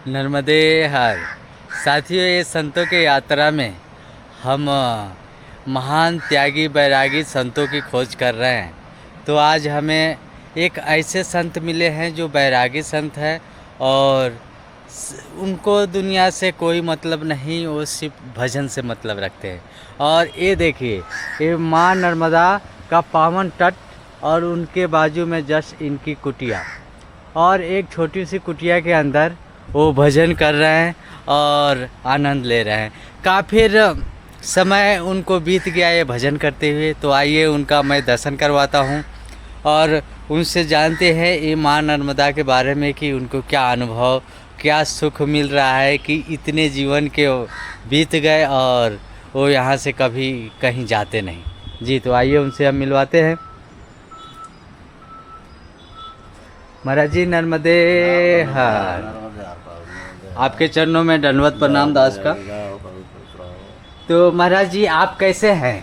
नर्मदे हर। साथियों, ये संतों की यात्रा में हम महान त्यागी बैरागी संतों की खोज कर रहे हैं। तो आज हमें एक ऐसे संत मिले हैं जो बैरागी संत है और उनको दुनिया से कोई मतलब नहीं, वो सिर्फ भजन से मतलब रखते हैं। और ये देखिए, ये माँ नर्मदा का पावन तट और उनके बाजू में जस्ट इनकी कुटिया, और एक छोटी सी कुटिया के अंदर वो भजन कर रहे हैं और आनंद ले रहे हैं। काफ़ी समय उनको बीत गया ये भजन करते हुए, तो आइए उनका मैं दर्शन करवाता हूँ और उनसे जानते हैं ये माँ नर्मदा के बारे में कि उनको क्या अनुभव, क्या सुख मिल रहा है कि इतने जीवन के बीत गए और वो यहाँ से कभी कहीं जाते नहीं। जी, तो आइए उनसे हम मिलवाते हैं। महाराज जी, नर्मदे हर। आपके चरणों में दंडवत प्रणाम दास का। तो महाराज जी, आप कैसे हैं?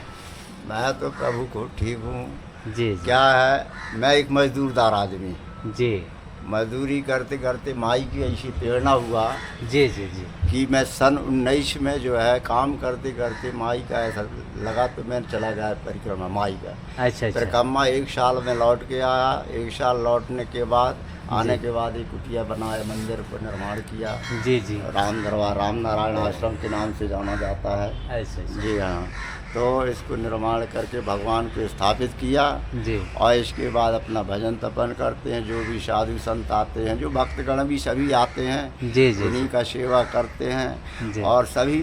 मैं तो प्रभु को ठीक हूँ। जी क्या है, मैं एक मजदूरदार आदमी, जी मजदूरी करते करते माई की ऐसी प्रेरणा हुआ जी जी जी कि मैं सन 19 में जो है काम करते करते माई का ऐसा लगा, तो मैं चला गया परिक्रमा माई का। अच्छा अच्छा परिक्रमा 1 साल में लौट के आया। 1 साल लौटने के बाद आने के बाद एक कुटिया बनाया, मंदिर को निर्माण किया। जी जी। राम दरबार राम नारायण आश्रम के नाम से जाना जाता है। अच्छा अच्छा। जी हाँ। तो इसको निर्माण करके भगवान को स्थापित किया जी और इसके बाद अपना भजन तपन करते हैं। जो भी साधु संत आते हैं, जो भक्तगण भी सभी आते हैं, जी जी उन्हीं का सेवा करते हैं। जी। और सभी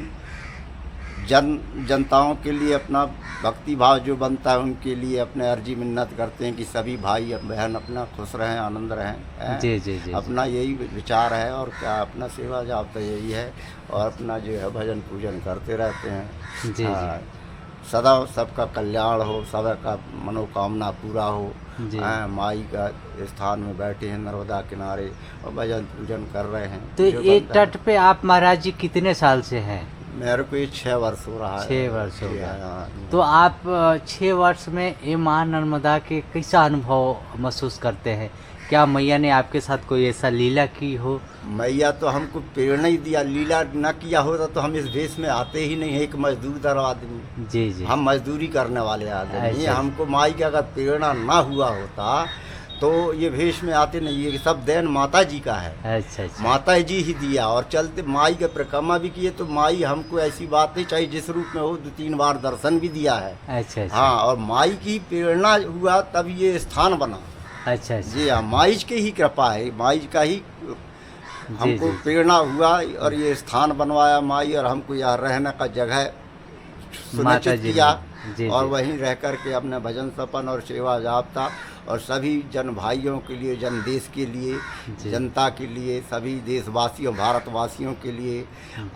जनताओं के लिए अपना भक्ति भाव जो बनता है उनके लिए अपने अर्जी मिन्नत करते हैं कि सभी भाई बहन अपना खुश रहें, आनंद रहें, हैं? जी जी जी अपना यही विचार है और क्या अपना सेवा जाप यही है। और अपना जो है भजन पूजन करते रहते हैं। जी हाँ, सदा सबका कल्याण हो, सबका मनोकामना पूरा हो। जी। माई का स्थान में बैठे हैं नर्मदा किनारे और भजन पूजन कर रहे हैं। तो जो ये बनता है। तट पे आप महाराज जी कितने साल से हैं? मेरे को ये 6 वर्ष हो रहा है। 6 वर्ष हो जी, गया। हाँ। तो आप 6 वर्ष में ये माँ नर्मदा के कैसा अनुभव महसूस करते हैं? क्या मैया ने आपके साथ कोई ऐसा लीला की हो? मैया तो हमको प्रेरणा ही दिया, लीला न किया होता तो हम इस देश में आते ही नहीं। एक मजदूरदार आदमी, जी जी। हम मजदूरी करने वाले आदमी। अच्छा। हमको माई का अगर प्रेरणा ना हुआ होता तो ये भेष में आते नहीं। ये सब देन माता जी का है। अच्छा अच्छा। माता जी ही दिया। और चलते माई का परिक्रमा भी किए तो माई हमको ऐसी बात नहीं, चाहे जिस रूप में हो, 2-3 बार दर्शन भी दिया है। अच्छा अच्छा। हाँ, और माई की प्रेरणा हुआ तब ये स्थान बना। अच्छा अच्छा। जी हाँ, माई की ही कृपा है, माई का ही हमको जी। प्रेरणा हुआ और ये स्थान बनवाया माई, और हमको यहाँ रहने का जगह माता सुनिश्चित जी किया। ने। जी और जी। वहीं रह कर के अपने भजन सपन और सेवा जापता और सभी जन भाइयों के लिए, जन देश के लिए, जी। जनता के लिए, सभी देशवासियों भारतवासियों के लिए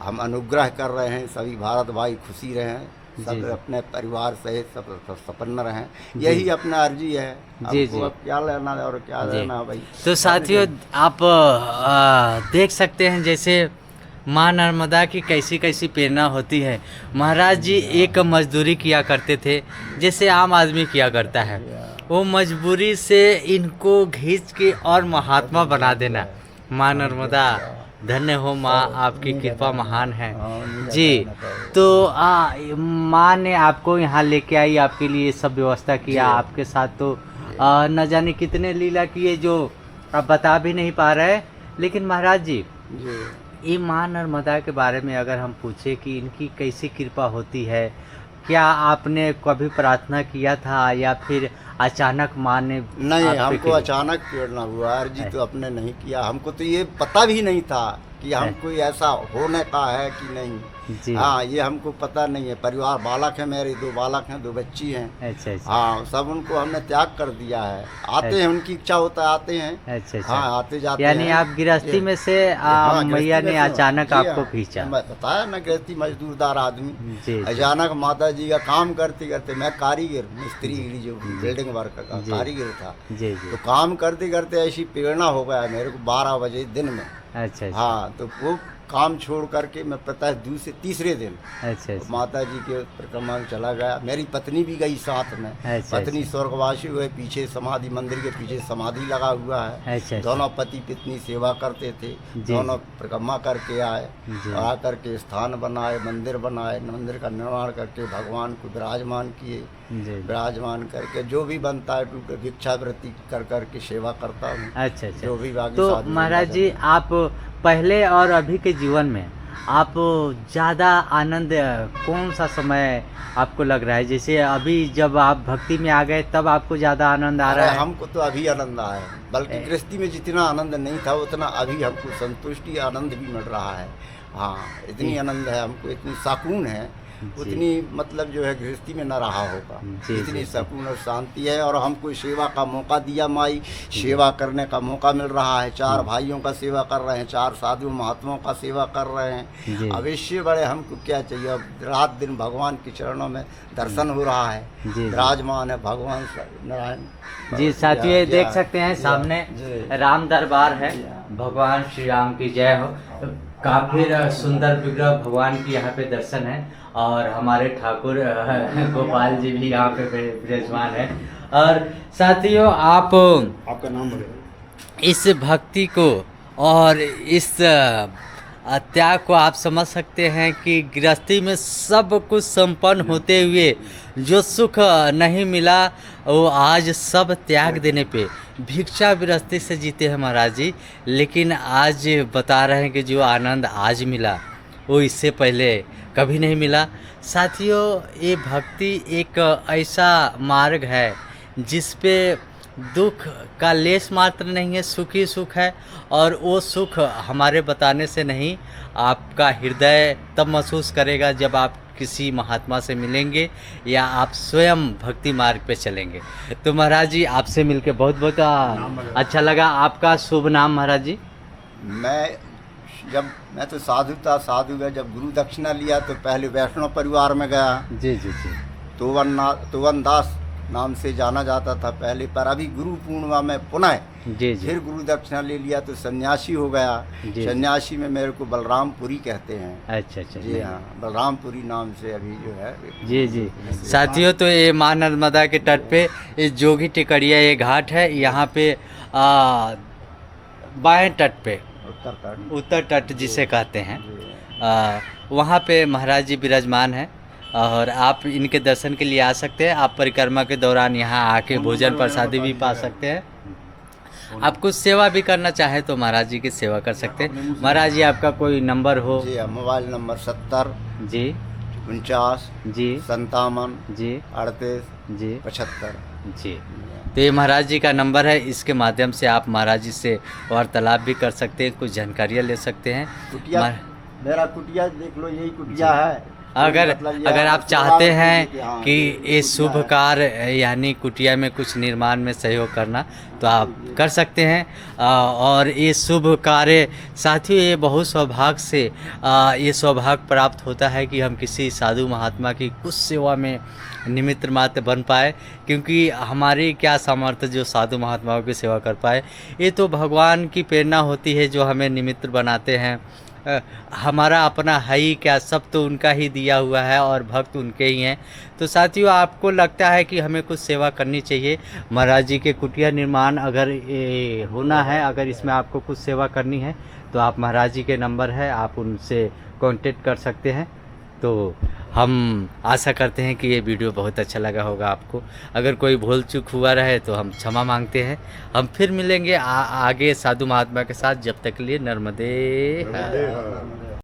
हम अनुग्रह कर रहे हैं। सभी भारत भाई खुशी रहें, सब जी। अपने परिवार सहित सब सपन्न रहें, जी। यही अपना अर्जी है। जी हमको जी। अब क्या लेना और क्या जी। लेना भाई। तो साथियों, आप देख सकते हैं जैसे माँ नर्मदा की कैसी कैसी प्रेरणा होती है। महाराज जी एक मजदूरी किया करते थे जैसे आम आदमी किया करता है, वो मजबूरी से इनको खींच के और महात्मा बना देना। माँ नर्मदा धन्य हो माँ, आपकी कृपा महान है। जी। तो माँ ने आपको यहाँ लेके आई, आपके लिए सब व्यवस्था किया, आपके साथ तो न जाने कितने लीला किए जो आप बता भी नहीं पा रहे। लेकिन महाराज जी, ये माँ नर्मदा के बारे में अगर हम पूछे कि इनकी कैसी कृपा होती है, क्या आपने कभी प्रार्थना किया था या फिर अचानक माँ ने नहीं, आप पे हमको की? अचानक प्रेरणा हुआ। अर्जी तो अपने नहीं किया, हमको तो ये पता भी नहीं था कि हमको ऐसा होने का है कि नहीं। जी। हाँ, ये हमको पता नहीं है। परिवार बालक है, मेरे 2 बालक हैं, 2 बच्ची हैं। अच्छा अच्छा। हाँ, सब उनको हमने त्याग कर दिया है। आते हैं, उनकी इच्छा होता है आते हैं। अच्छा अच्छा। हाँ, आते जाते यानी हैं। आप गृहस्थी में से हाँ, मैया गृहस्थी ने में से- अचानक जी आपको हाँ, खींचा। मैं बताया ना, गृहस्थी मजदूरदार आदमी। जी जी। अचानक माता जी का काम करते करते, मैं कारीगर मिस्त्री जो बिल्डिंग वर्क का जी। कारीगर था, जी तो जी। काम करते करते ऐसी प्रेरणा हो गया मेरे को 12 बजे दिन में। अच्छा अच्छा। हाँ, तो वो काम छोड़ करके मैं पता है तीसरे दिन अच्छा अच्छा माता जी के परिक्रमा में चला गया। मेरी पत्नी भी गई साथ में। अच्छा, पत्नी स्वर्गवासी हुए, पीछे समाधि, मंदिर के पीछे समाधि लगा हुआ है। अच्छा, दोनों पति पत्नी सेवा करते थे। जी, दोनों परिक्रमा करके आए, जी। आ करके स्थान बनाए, मंदिर बनाए, मंदिर का निर्माण करके भगवान को विराजमान किए। जी विराजमान करके जो भी बनता है टूटे भिक्षावृत्ति कर करके सेवा करता हूँ। अच्छा अच्छा। जो भी बाकी तो साधु महाराज जी, आप पहले और अभी के जीवन में आप ज़्यादा आनंद कौन सा समय आपको लग रहा है? जैसे अभी जब आप भक्ति में आ गए तब आपको ज़्यादा आनंद आ अरे रहा है? हमको तो अभी आनंद आया, बल्कि गृहस्थी में जितना आनंद नहीं था उतना अभी हमको संतुष्टि आनंद भी मिल रहा है। हाँ, इतनी आनंद है हमको, इतनी सुकून है, उतनी मतलब जो है गृहस्थी में न रहा होगा। जी, इतनी जी। सुकून और शांति है। और हमको सेवा का मौका दिया, माई सेवा करने का मौका मिल रहा है। 4 भाइयों का सेवा कर रहे हैं, 4 साधु महात्माओं का सेवा कर रहे जी। हैं। अब इससे बड़े हमको क्या चाहिए? अब रात दिन भगवान के चरणों में दर्शन हो रहा है। जी, जी। विराजमान है भगवान नारायण। जी साथियों, ये देख सकते हैं जी, सामने जी। राम दरबार है। भगवान श्री राम की जय हो। काफ़ी सुंदर विग्रह भगवान की यहाँ पे दर्शन है और हमारे ठाकुर गोपाल जी भी यहाँ पे विराजमान है। और साथियों, आप आपका नाम बोले। इस भक्ति को और इस त्याग को आप समझ सकते हैं कि गृहस्थी में सब कुछ संपन्न होते हुए जो सुख नहीं मिला वो आज सब त्याग देने पे भिक्षा गृहस्थी से जीते हैं महाराज जी। लेकिन आज बता रहे हैं कि जो आनंद आज मिला वो इससे पहले कभी नहीं मिला। साथियों, ये भक्ति एक ऐसा मार्ग है जिस पे दुख का लेस मात्र नहीं है, सुख ही सुख है। और वो सुख हमारे बताने से नहीं, आपका हृदय तब महसूस करेगा जब आप किसी महात्मा से मिलेंगे या आप स्वयं भक्ति मार्ग पे चलेंगे। तो महाराज जी, आपसे मिलके बहुत बहुत अच्छा लगा। आपका शुभ नाम महाराज जी? मैं तो साधु था, साधु गया। जब गुरु दक्षिणा लिया तो पहले वैष्णव परिवार में गया। जी जी जी। तोवन दास नाम से जाना जाता था पहले, पर अभी गुरु पूर्णिमा में पुनः जी जी। फिर गुरु दक्षिणा ले लिया तो सन्यासी हो गया। जी। सन्यासी में मेरे को बलरामपुरी कहते हैं। अच्छा अच्छा। जी हाँ, बलरामपुरी नाम से अभी जो है। जी जी। साथियों, तो ये माँ नर्मदा के तट पे ये जोगी टिकरिया ये घाट है। यहाँ पे बाएं तट पे उत्तर तट जिसे कहते हैं, वहाँ पे महाराज जी विराजमान हैं और आप इनके दर्शन के लिए आ सकते हैं। आप परिक्रमा के दौरान यहाँ आके भोजन प्रसादी भी पा सकते हैं। आप कुछ सेवा भी करना चाहें तो महाराज जी की सेवा कर सकते हैं। महाराज जी, आपका कोई नंबर हो? जी हाँ, मोबाइल नंबर 70 जी 49 जी 57 जी 38 जी 75 जी। तो ये महाराज जी का नंबर है। इसके माध्यम से आप महाराज जी से वार्तालाप भी कर सकते हैं, कुछ जानकारियाँ ले सकते हैं। कुटिया, मेरा कुटिया देख लो, यही कुटिया है। अगर मतलब अगर आप चाहते हैं हाँ, कि ये शुभ कार्य यानी कुटिया में कुछ निर्माण में सहयोग करना तो आप कर सकते हैं। और ये शुभ कार्य साथियों, ये बहुत सौभाग्य से ये सौभाग्य प्राप्त होता है कि हम किसी साधु महात्मा की कुछ सेवा में निमित्त मात्र बन पाए। क्योंकि हमारी क्या सामर्थ्य जो साधु महात्माओं की सेवा कर पाए, ये तो भगवान की प्रेरणा होती है जो हमें निमित्त बनाते हैं। हमारा अपना है ही क्या, सब तो उनका ही दिया हुआ है और भक्त उनके ही हैं। तो साथियों, आपको लगता है कि हमें कुछ सेवा करनी चाहिए, महाराज जी के कुटिया निर्माण अगर ये होना है, अगर इसमें आपको कुछ सेवा करनी है तो आप महाराज जी के नंबर है, आप उनसे कांटेक्ट कर सकते हैं। तो हम आशा करते हैं कि ये वीडियो बहुत अच्छा लगा होगा आपको। अगर कोई भूल चूक हुआ रहे तो हम क्षमा मांगते हैं। हम फिर मिलेंगे आगे साधु महात्मा के साथ। जब तक के लिए नर्मदे हर।